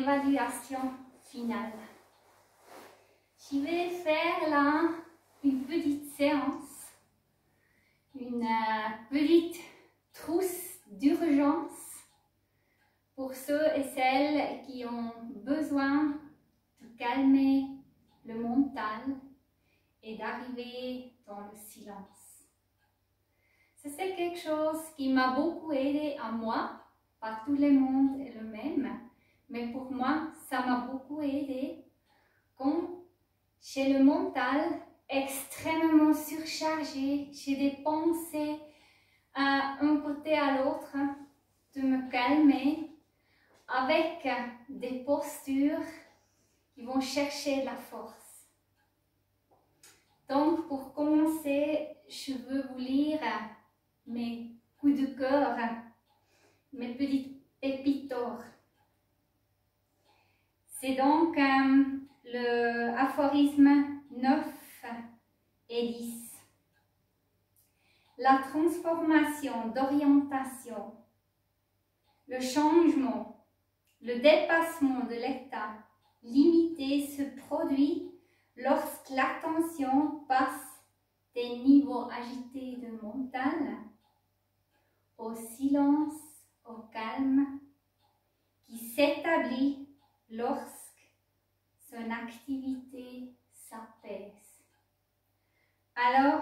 évaluation finale. Je vais faire là une petite séance, une petite trousse d'urgence pour ceux et celles qui ont besoin de calmer le mental et d'arriver dans le silence. Ça, c'est quelque chose qui m'a beaucoup aidé à moi. Pas tout le monde est le même, mais pour moi, ça m'a beaucoup aidé quand j'ai le mental extrêmement surchargé, j'ai des pensées à un côté à l'autre, de me calmer avec des postures qui vont chercher la force. Donc, pour commencer, je veux vous lire mes coups de cœur, mes petites pépites d'or. C'est donc le aphorisme 9 et 10. La transformation d'orientation, le changement, le dépassement de l'état limité se produit lorsque l'attention passe des niveaux agités de mental au silence, au calme, qui s'établit lorsque son activité s'apaise. Alors,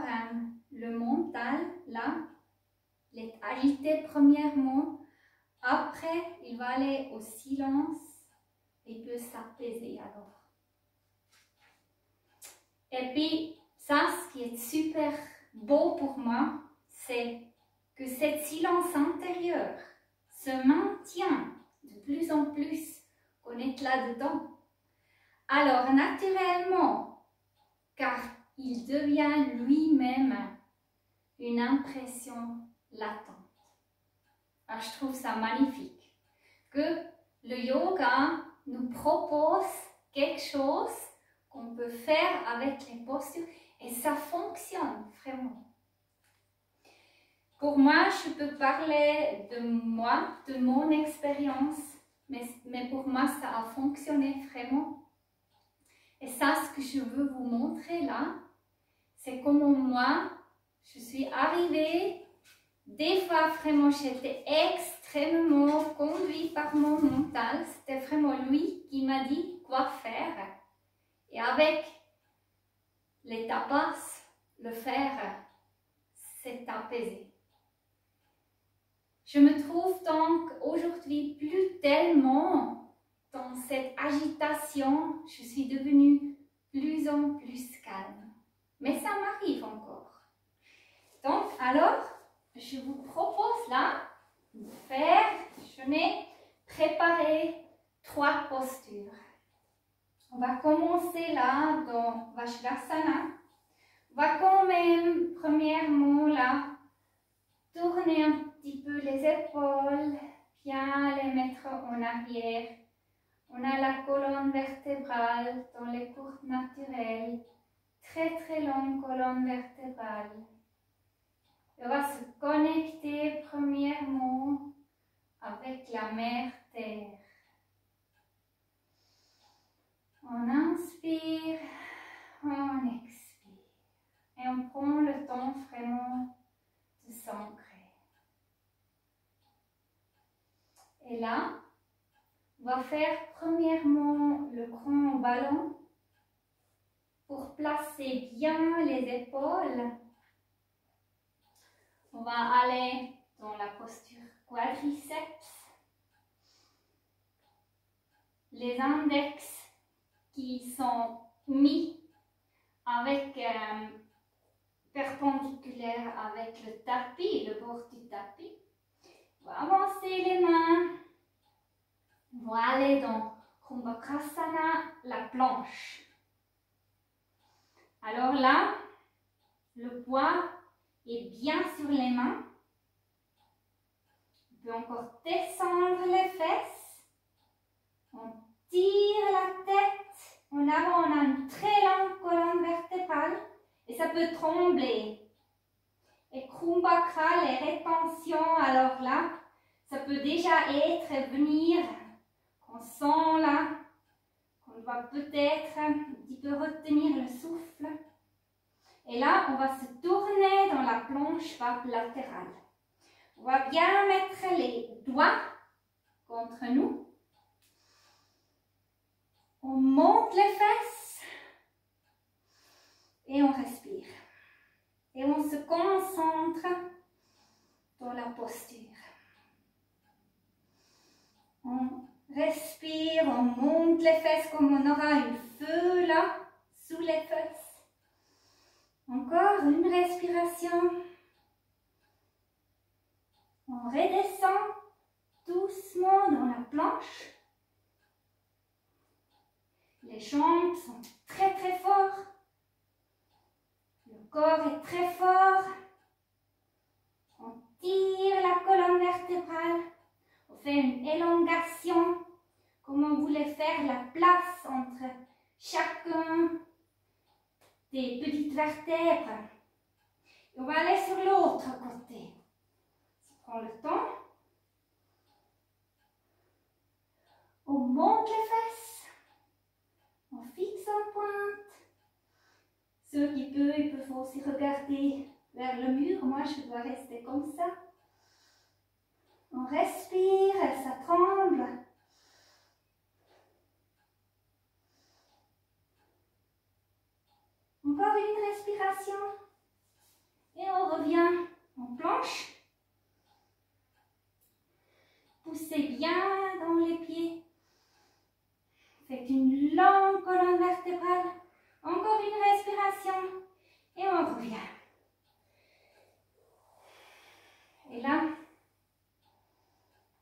le mental, là, il est agité premièrement, après, il va aller au silence et peut s'apaiser alors. Et puis, ça, ce qui est super beau pour moi, c'est que ce silence intérieur se maintient de plus en plus qu'on est là-dedans. Alors, naturellement, car il devient lui-même une impression latente. Alors, je trouve ça magnifique que le yoga nous propose quelque chose qu'on peut faire avec les postures et ça fonctionne vraiment. Pour moi, je peux parler de moi, de mon expérience, mais pour moi, ça a fonctionné vraiment. Et ça, ce que je veux vous montrer là, c'est comment moi, je suis arrivée. Des fois, vraiment, j'étais extrêmement conduite par mon mental. C'était vraiment lui qui m'a dit quoi faire. Et avec les tapas, le faire, c'est apaisé. Je me trouve donc aujourd'hui plus tellement dans cette agitation. Je suis devenue plus en plus calme. Mais ça m'arrive encore. Donc, alors, je vous propose là de faire, je n'ai préparé 3 postures. On va commencer là dans Vajrasana. On va quand même, premièrement là, tourner un petit peu les épaules, bien les mettre en arrière. On a la colonne vertébrale dans les courbes naturelles, très longue colonne vertébrale. On va se connecter premièrement avec la mère terre. On inspire, on expire. Et on prend le temps vraiment de s'ancrer. Et là, on va faire premièrement le grand ballon pour placer bien les épaules. On va aller dans la posture quadriceps. Les index qui sont mis avec perpendiculaire avec le tapis, le bord du tapis. On va avancer les mains. On va aller dans Kumbhakarasana, la planche. Alors là, le poids est bien sur les mains. On peut encore descendre les fesses. On tire la tête en avant. On a une très longue colonne vertébrale et ça peut trembler. Et Kumbhakara, les rétentions, alors là, ça peut déjà être venir On sent là qu'on doit peut-être un petit peu retenir le souffle. Et là, on va se tourner dans la planche latérale. On va bien mettre les doigts contre nous. On monte les fesses et on respire. Et on se concentre dans la posture. On respire, on monte les fesses comme on aura un feu là, sous les fesses. Encore une respiration. On redescend doucement dans la planche. Les jambes sont très très fortes. Le corps est très fort. On tire la colonne vertébrale. On fait une élongation. Comme on voulait faire la place entre chacun des petites vertèbres. Et on va aller sur l'autre côté. On prend le temps. On monte les fesses. On fixe en pointe. Ceux qui peuvent, ils peuvent aussi regarder vers le mur. Moi, je dois rester comme ça. On respire, ça tremble. Encore une respiration. Et on revient en planche. Poussez bien dans les pieds. Faites une longue colonne vertébrale. Encore une respiration. Et on revient. Et là,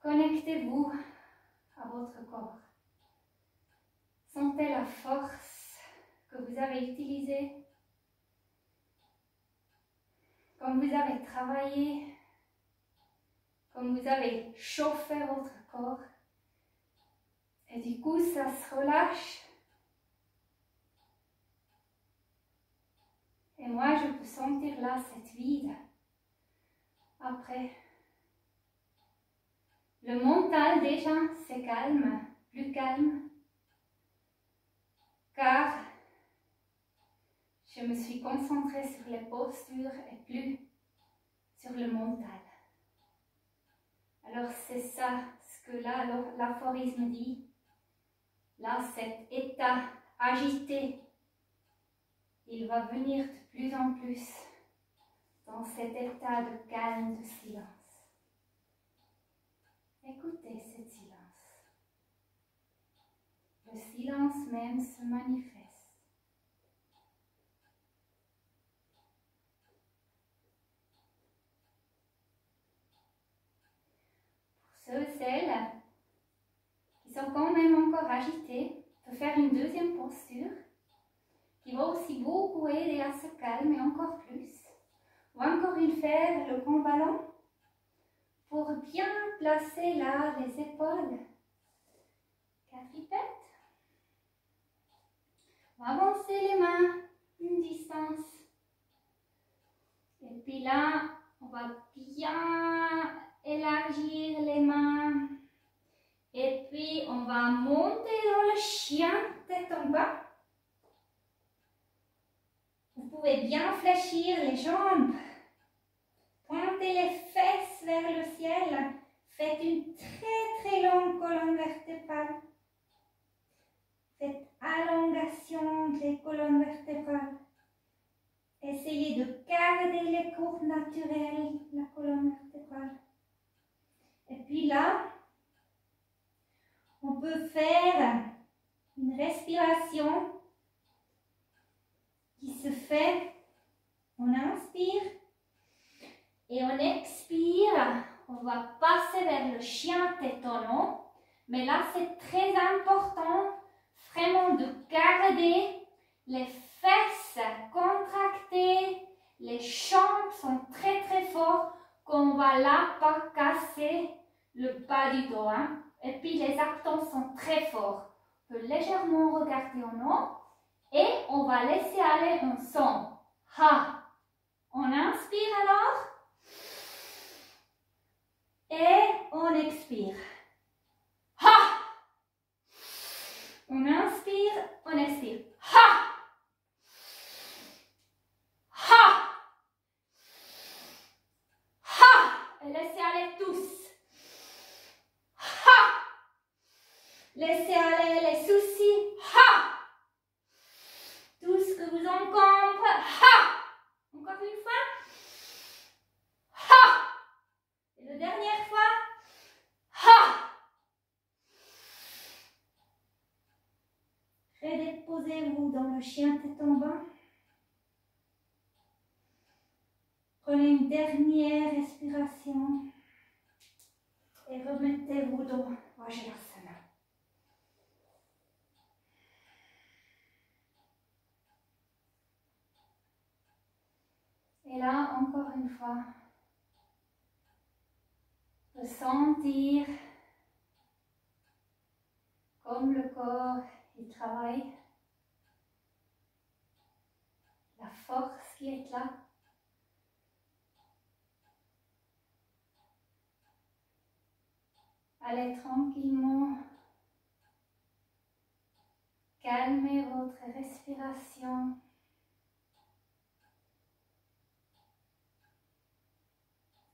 connectez-vous à votre corps. Sentez la force que vous avez utilisée. Comme vous avez travaillé. Comme vous avez chauffé votre corps. Et du coup, ça se relâche. Et moi, je peux sentir là cette vide. Après, le mental déjà, c'est calme, plus calme. Car je me suis concentrée sur les postures et plus sur le mental. Alors c'est ça ce que là l'aphorisme dit. Là, cet état agité, il va venir de plus en plus dans cet état de calme, de silence. Écoutez ce silence. Le silence même se manifeste. Pour ceux et celles qui sont quand même encore agités, on peut faire une deuxième posture qui va aussi beaucoup aider à se calmer encore plus. On va encore une faire le grand ballon pour bien placer là les épaules. Quadripède. On va avancer les mains une distance. Et puis là, on va bien élargir les mains. Et puis, on va monter dans le chien, tête en bas. Vous pouvez bien fléchir les jambes. Pointez les fesses vers le ciel. Faites une très très longue colonne vertébrale. Faites allongation des colonnes vertébrales. Essayez de garder les courbes naturelles, la colonne vertébrale. Et puis là, on peut faire une respiration qui se fait, on inspire et on expire. On va passer vers le chien tête en haut. Mais là, c'est très important vraiment de garder les fesses contractées. Les jambes sont très très fortes. Qu'on va là pas casser le bas du dos. Hein. Et puis les abdos sont très forts. On peut légèrement regarder en haut. Et on va laisser aller un son. Ha. On inspire alors. Et on expire. Ha. Posez-vous dans le chien tête en bas. Prenez une dernière respiration et remettez-vous dans Vajrasana. Et là, encore une fois, ressentir comme le corps il travaille, la force qui est là. Allez tranquillement calmer votre respiration.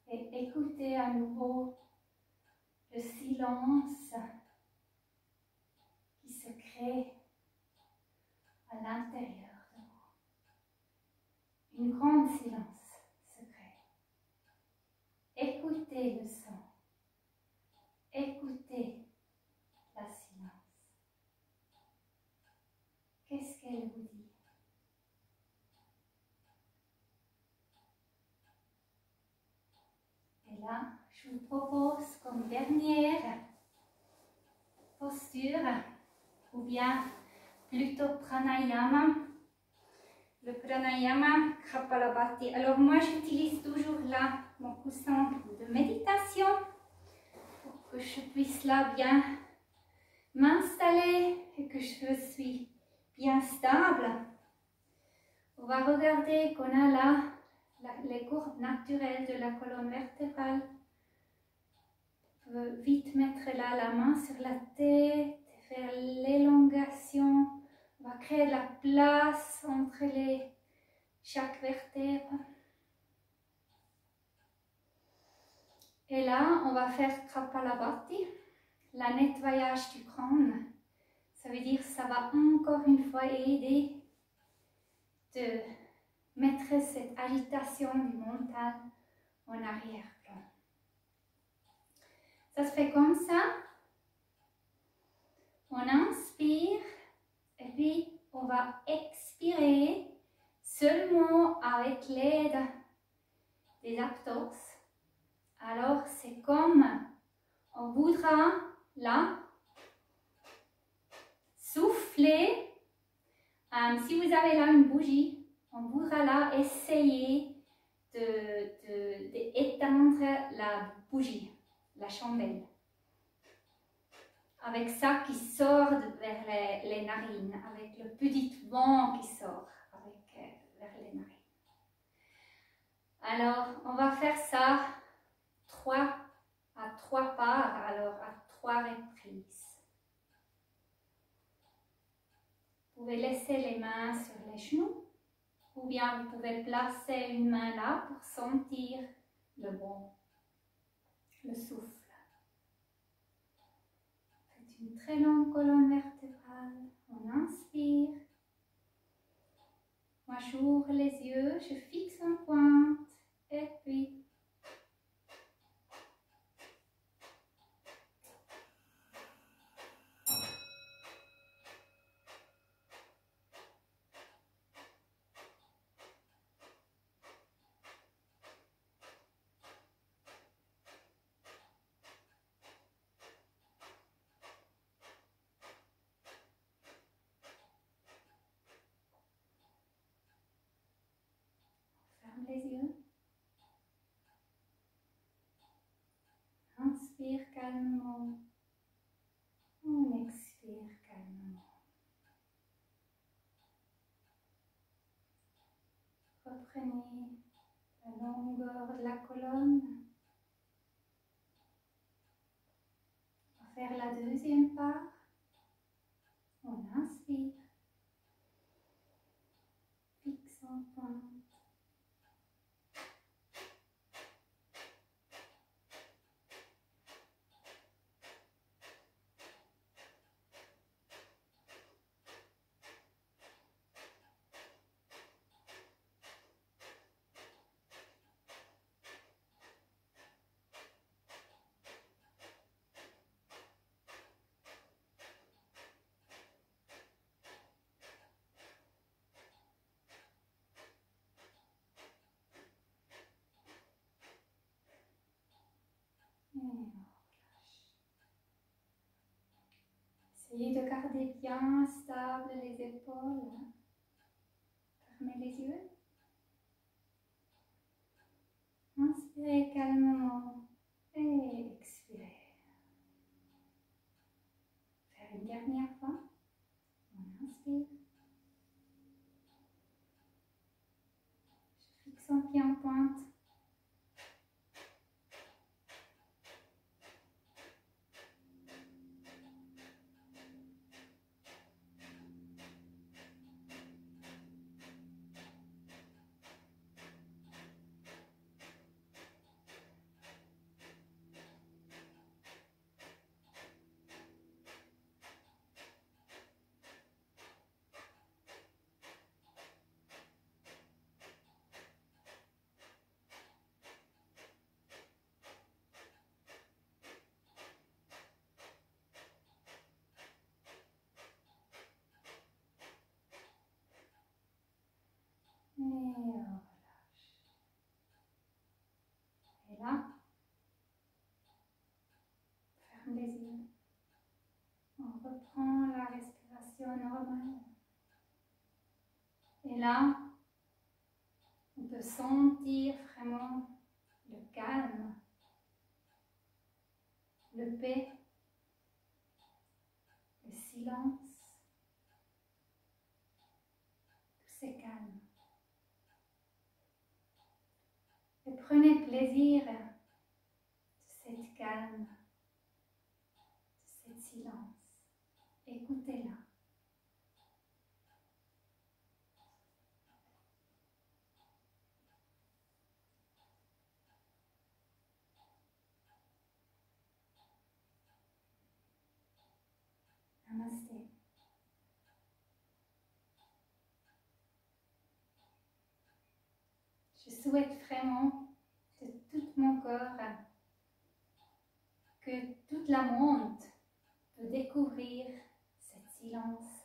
Et écoutez à nouveau le silence qui se crée à l'intérieur de vous. Une grande silence se crée. Écoutez le son. Écoutez la silence. Qu'est-ce qu'elle vous dit? Et là, je vous propose comme dernière posture, ou bien plutôt pranayama, le pranayama Kapalabhati. Alors moi j'utilise toujours là mon coussin de méditation pour que je puisse là bien m'installer et que je suis bien stable. On va regarder qu'on a là les courbes naturelles de la colonne vertébrale. On peut vite mettre là la main sur la tête, faire l'élongation. On va créer de la place entre chaque vertèbre. Et là, on va faire Kapalabhati, la nettoyage du crâne. Ça veut dire que ça va encore une fois aider de mettre cette agitation du mental en arrière-plan. Ça se fait comme ça. On inspire et puis on va expirer seulement avec l'aide des abdos. Alors c'est comme on voudra là souffler. Si vous avez là une bougie, on voudra là essayer d'éteindre la bougie, la chandelle. Avec ça qui sort vers les narines, avec le petit vent qui sort vers les narines. Alors, on va faire ça à trois parts, alors à 3 reprises. Vous pouvez laisser les mains sur les genoux, ou bien vous pouvez placer une main là pour sentir le vent, le souffle. Faites une très longue colonne vertébrale. On inspire. Moi, j'ouvre les yeux, je fixe en pointe, et puis les yeux. Inspire calmement. On expire calmement. Reprenez la longueur de la colonne. On va faire la deuxième part. On inspire. Fixe en pointe. Essayez de garder bien stable les épaules. Fermez les yeux. Inspirez calmement et expirez. Faire une dernière fois. On inspire. Je fixe un pied en pointe. Et on relâche. Et là, ferme les yeux. On reprend la respiration normale. Et là, on peut sentir vraiment le calme, le paix, le silence. Tout c'est calme. Et prenez plaisir de cette calme, de ce silence. Écoutez-la. Namasté. Je souhaite vraiment de tout mon cœur que tout le monde peut découvrir ce silence